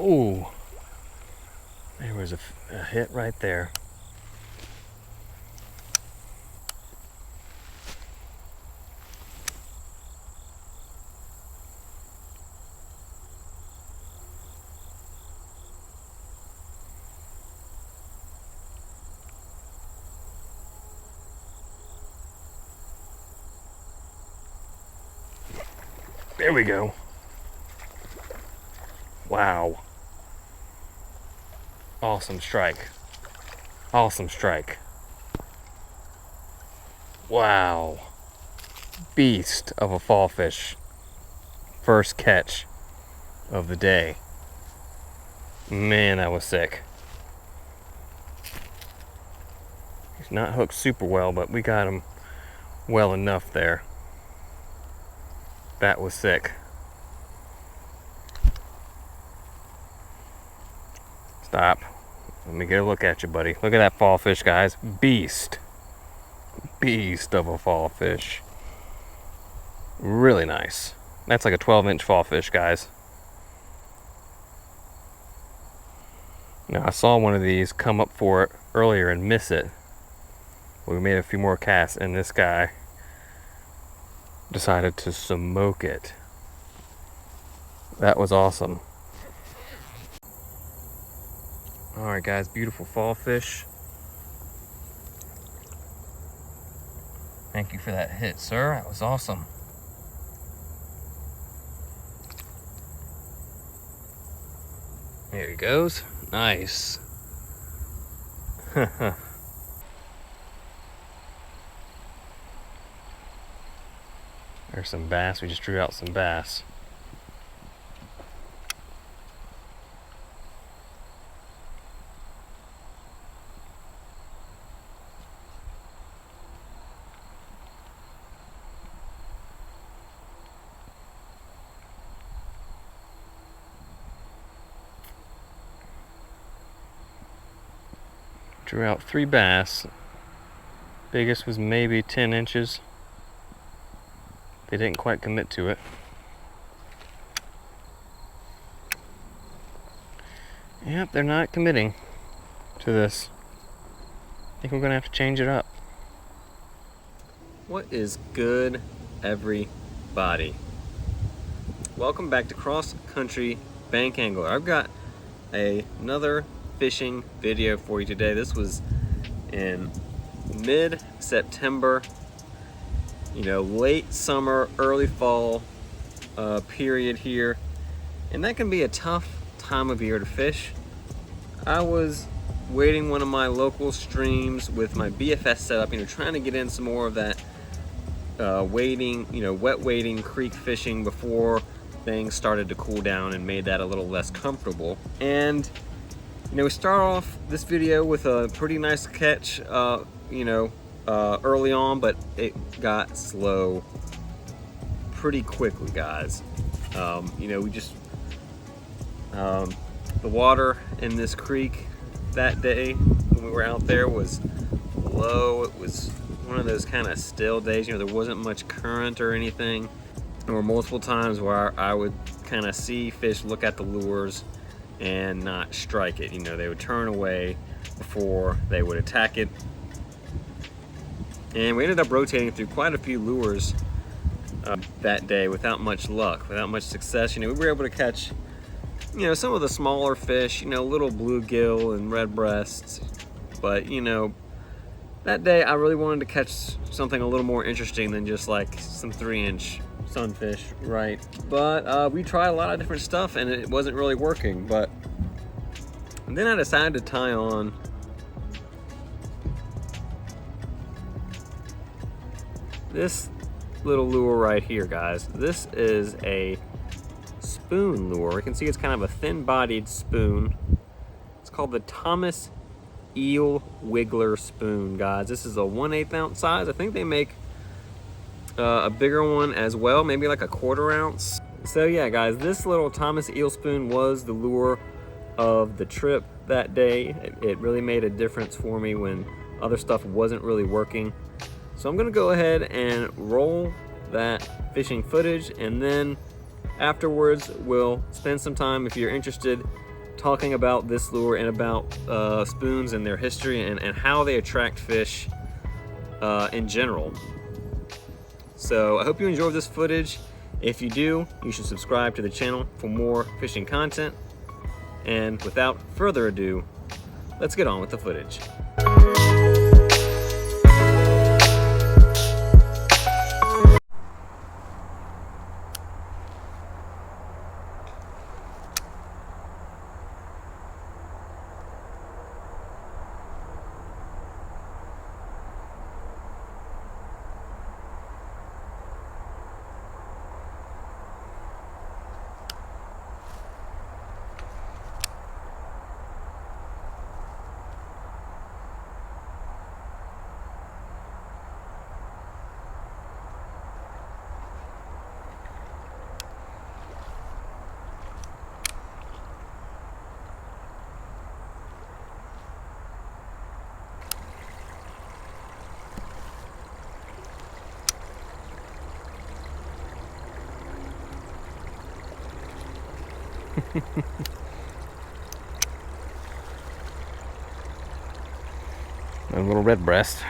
Ooh, there was a hit right there. There we go. Wow. Awesome strike. Awesome strike. Wow. Beast of a fall fish. First catch of the day. Man, that was sick. He's not hooked super well, but we got him well enough there. That was sick. Stop. Let me get a look at you, buddy. Look at that fall fish, guys. Beast. Beast of a fall fish. Really nice. That's like a 12-inch fall fish, guys. Now, I saw one of these come up for it earlier and miss it. We made a few more casts, and this guy decided to smoke it. That was awesome. Alright guys, beautiful fall fish. Thank you for that hit, sir. That was awesome. There he goes. Nice. There's some bass. We just drew out some bass. Drew out 3 bass. Biggest was maybe 10 inches. They didn't quite commit to it. Yep, they're not committing to this. I think we're gonna have to change it up. What is good, everybody? Welcome back to Cross Country Bank Angler. I've got another fishing video for you today. This was in mid-September, you know, late summer, early fall period here, and that can be a tough time of year to fish. I was wading one of my local streams with my BFS setup, you know, trying to get in some more of that wading, you know, wet wading creek fishing before things started to cool down and made that a little less comfortable. And you know, we start off this video with a pretty nice catch, you know, early on, but it got slow pretty quickly, guys. You know, we just, the water in this creek that day when we were out there was low. It was one of those kind of still days, you know, there wasn't much current or anything. There were multiple times where I would kind of see fish look at the lures and not strike it. You know, they would turn away before they would attack it. And we ended up rotating through quite a few lures that day without much luck, without much success. You know, we were able to catch, you know, some of the smaller fish, you know, little bluegill and red breasts. But, you know, that day I really wanted to catch something a little more interesting than just like some 3-inch sunfish, right? But we tried a lot of different stuff and it wasn't really working. But and then I decided to tie on this little lure right here, guys. This is a spoon lure. You can see it's kind of a thin-bodied spoon. It's called the Thomas Eel Wiggler spoon, guys. This is a 1/8 ounce size. I think they make a bigger one as well, maybe like a 1/4 ounce. So yeah, guys, this little Thomas Eel spoon was the lure of the trip that day. It really made a difference for me when other stuff wasn't really working. So I'm gonna go ahead and roll that fishing footage, and then afterwards we'll spend some time, if you're interested, talking about this lure and about spoons and their history and how they attract fish in general. So I hope you enjoyed this footage. If you do, you should subscribe to the channel for more fishing content. And without further ado, let's get on with the footage. A little red breast.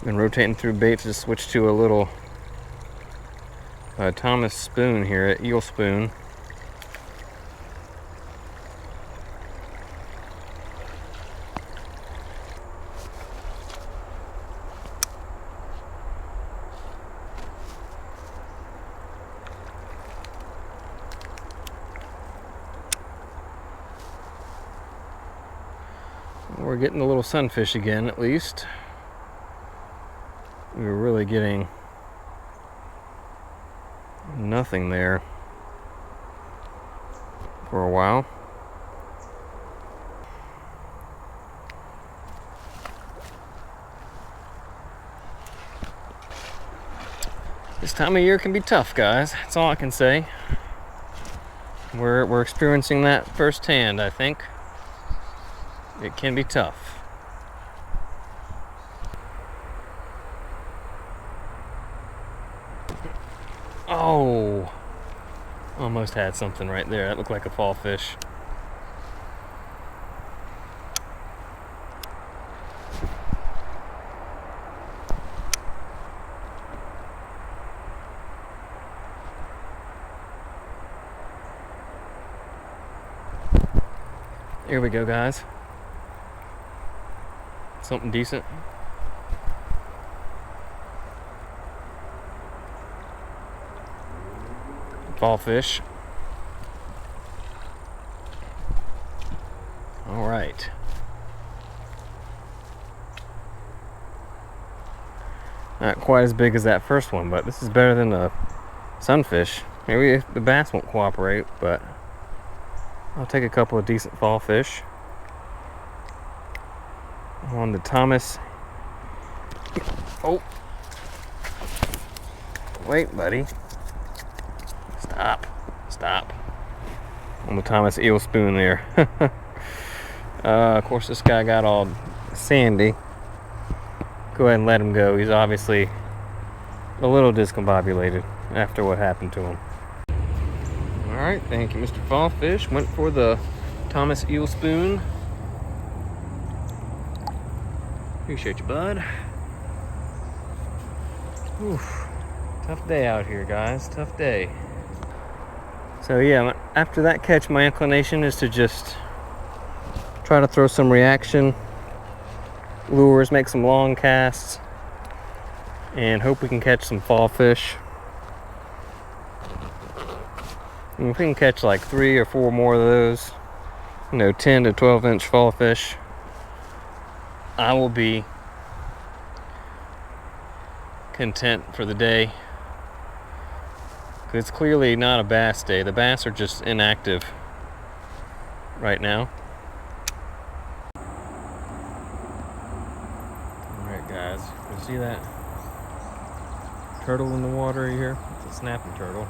Been rotating through baits to switch to a little Thomas spoon here at Eel Spoon. We're getting a little sunfish again, at least. We were really getting nothing there for a while. This time of year can be tough, guys. That's all I can say. We're experiencing that firsthand, I think. It can be tough. Oh, almost had something right there. That looked like a fall fish. Here we go, guys. Something decent. Fall fish. All right. Not quite as big as that first one, but this is better than the sunfish. Maybe the bass won't cooperate, but I'll take a couple of decent fall fish on the Thomas. Oh, wait, buddy. Stop. On the Thomas Eel Spoon there. Of course, this guy got all sandy. Go ahead and let him go. He's obviously a little discombobulated after what happened to him. All right, thank you, Mr. Fallfish. Went for the Thomas Eel Spoon. Appreciate you, bud. Oof. Tough day out here, guys. Tough day. So yeah, after that catch, my inclination is to just try to throw some reaction lures, make some long casts, and hope we can catch some fall fish. And if we can catch like 3 or 4 more of those, 10 to 12 inch fall fish, I will be content for the day. It's clearly not a bass day. The bass are just inactive right now. Alright guys, you see that turtle in the water here? It's a snapping turtle.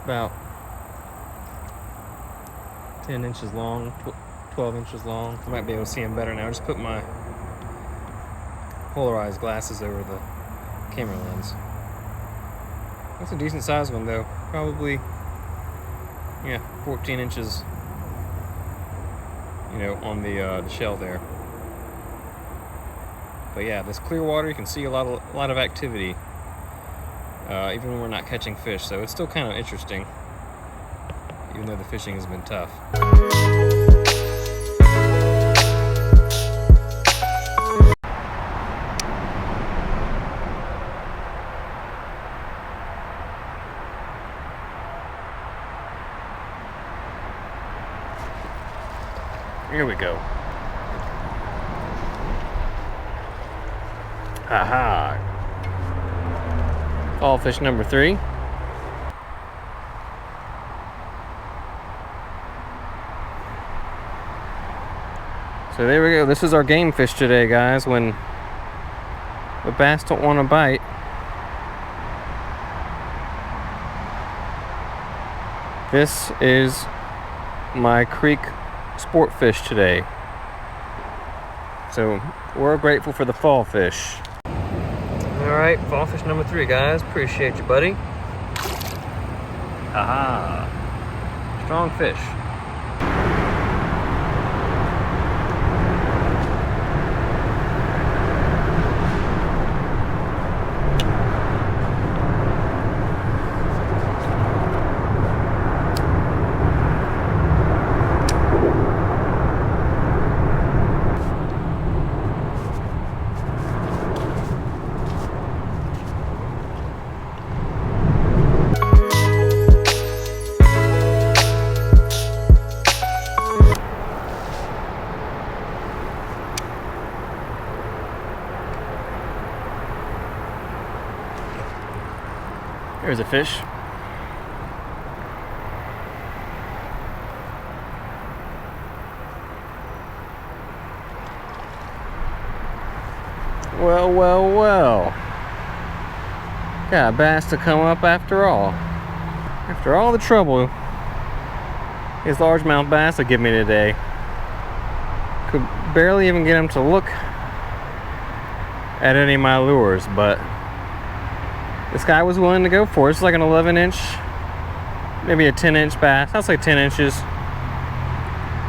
About 10 inches long, 12 inches long. I might be able to see him better now. I just put my polarized glasses over the camera lens. That's a decent sized one though. Probably, yeah, 14 inches, you know, on the shell there. But yeah, this clear water, you can see a lot of activity, even when we're not catching fish. So it's still kind of interesting, even though the fishing has been tough. Here we go. Aha! Fall fish number 3. So there we go. This is our game fish today, guys. When the bass don't want to bite, this is my creek sport fish today. So we're grateful for the fall fish. All right, fall fish number 3, guys. Appreciate you, buddy. Aha! Strong fish. There's a fish. Well, well, well. Got a bass to come up after all. After all the trouble his largemouth bass will give me today. Could barely even get him to look at any of my lures, but this guy was willing to go for it. It's like an 11-inch, maybe a 10-inch bass. I'll say 10 inches.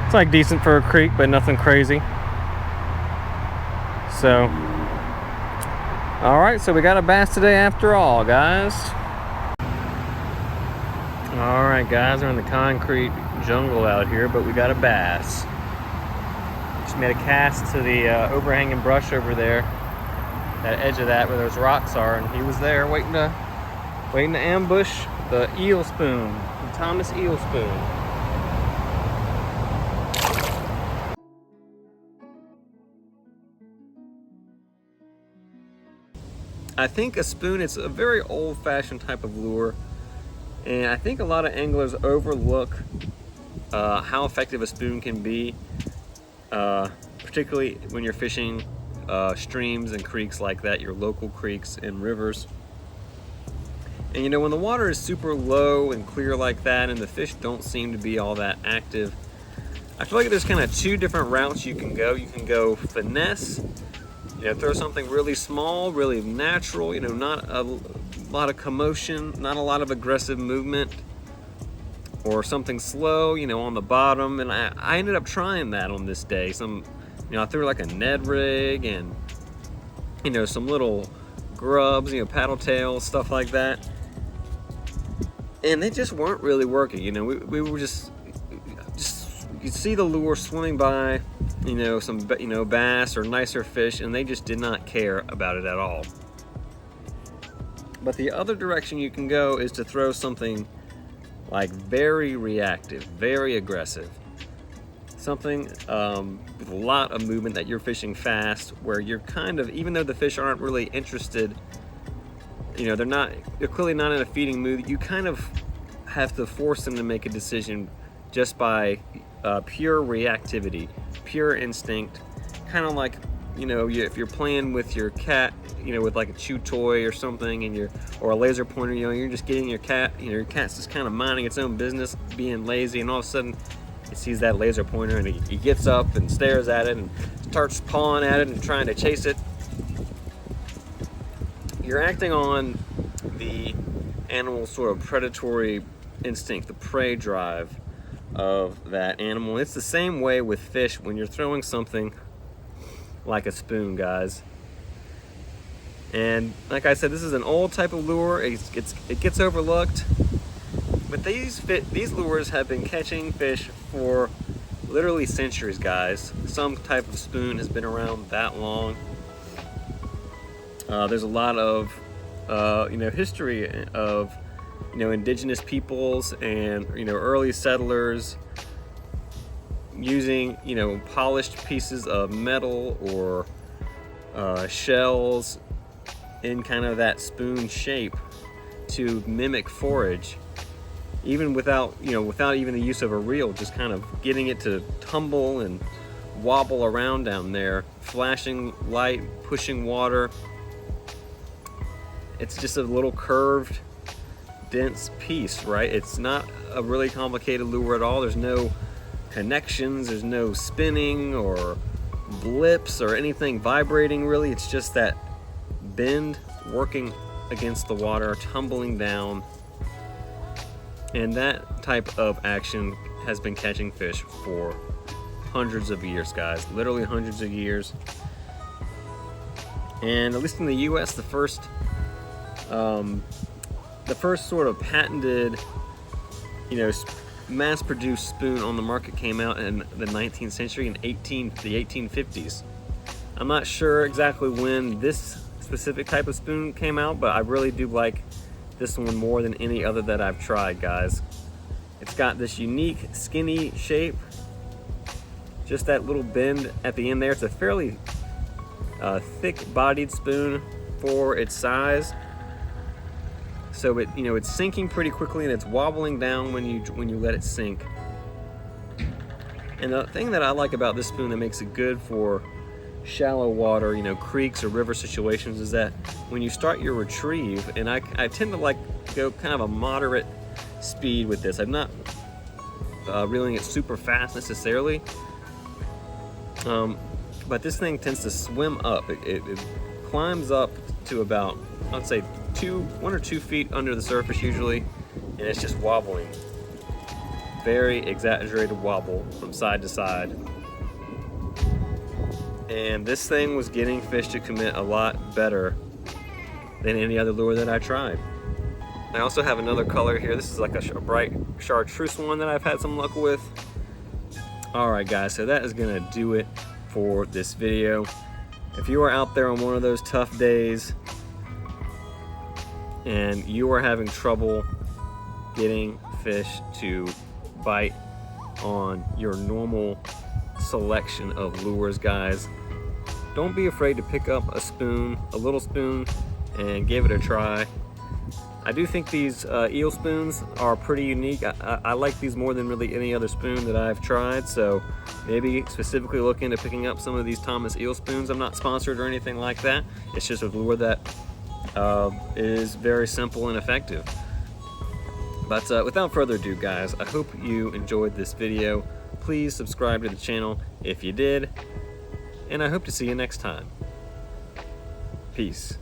It's like decent for a creek, but nothing crazy. So, all right, so we got a bass today after all, guys. All right, guys, we're in the concrete jungle out here, but we got a bass. Just made a cast to the overhanging brush over there. That edge of that where those rocks are, and he was there waiting to ambush the eel spoon, the Thomas Eel spoon. I think a spoon, it's a very old-fashioned type of lure, and I think a lot of anglers overlook how effective a spoon can be, particularly when you're fishing streams and creeks like that, your local creeks and rivers. And you know, when the water is super low and clear like that and the fish don't seem to be all that active, I feel like there's kind of 2 different routes you can go. You can go finesse, you know, throw something really small, really natural, you know, not a lot of commotion, not a lot of aggressive movement, or something slow, you know, on the bottom. And I ended up trying that on this day. You know, I threw like a Ned rig and, you know, some little grubs, you know, paddle tails, stuff like that. And they just weren't really working. You know, we were just you'd see the lure swimming by, you know, some, you know, bass or nicer fish, and they just did not care about it at all. But the other direction you can go is to throw something like very reactive, very aggressive. Something with a lot of movement that you're fishing fast, where you're kind of, even though the fish aren't really interested, you know, they're clearly not in a feeding mood, you kind of have to force them to make a decision just by pure reactivity, pure instinct. Kind of like, you know, if you're playing with your cat, you know, with like a chew toy or something, and or a laser pointer, you know, you're just getting your cat, you know, your cat's just kind of minding its own business, being lazy, and all of a sudden he sees that laser pointer and he gets up and stares at it and starts pawing at it and trying to chase it. you're acting on the animal's sort of predatory instinct, the prey drive of that animal. It's the same way with fish when you're throwing something like a spoon, guys. And like I said, this is an old type of lure. It gets overlooked, but these lures have been catching fish for literally centuries, guys. Some type of spoon has been around that long. There's a lot of history of indigenous peoples and early settlers using polished pieces of metal or shells in kind of that spoon shape to mimic forage, even without even the use of a reel, just kind of getting it to tumble and wobble around down there, flashing light, pushing water. It's just a little curved, dense piece, right? It's not a really complicated lure at all. There's no connections, there's no spinning or blips or anything vibrating really. It's just that bend working against the water, tumbling down. And that type of action has been catching fish for hundreds of years, guys. Literally hundreds of years. And at least in the US, the first sort of patented, mass-produced spoon on the market came out in the 19th century, in the 1850s. I'm not sure exactly when this specific type of spoon came out, but I really do like this one more than any other that I've tried, guys. It's got this unique skinny shape, just that little bend at the end there. It's a fairly thick-bodied spoon for its size, so it's sinking pretty quickly and it's wobbling down when you let it sink. And the thing that I like about this spoon that makes it good for shallow water, creeks or river situations, is that when you start your retrieve, and I tend to go kind of a moderate speed with this. I'm not reeling it super fast necessarily, but this thing tends to swim up. It climbs up to about, I'd say 1 or 2 feet under the surface usually, and it's just wobbling. Very exaggerated wobble from side to side. And this thing was getting fish to commit a lot better than any other lure that I tried. I also have another color here. This is like a bright chartreuse one that I've had some luck with. Alright guys, so that is gonna do it for this video. If you are out there on one of those tough days and you are having trouble getting fish to bite on your normal selection of lures, guys, don't be afraid to pick up a spoon, a little spoon, and give it a try. I do think these eel spoons are pretty unique. I like these more than really any other spoon that I've tried, so maybe specifically look into picking up some of these Thomas Eel spoons. I'm not sponsored or anything like that. It's just a lure that is very simple and effective. But without further ado, guys, I hope you enjoyed this video. Please subscribe to the channel if you did, and I hope to see you next time. Peace.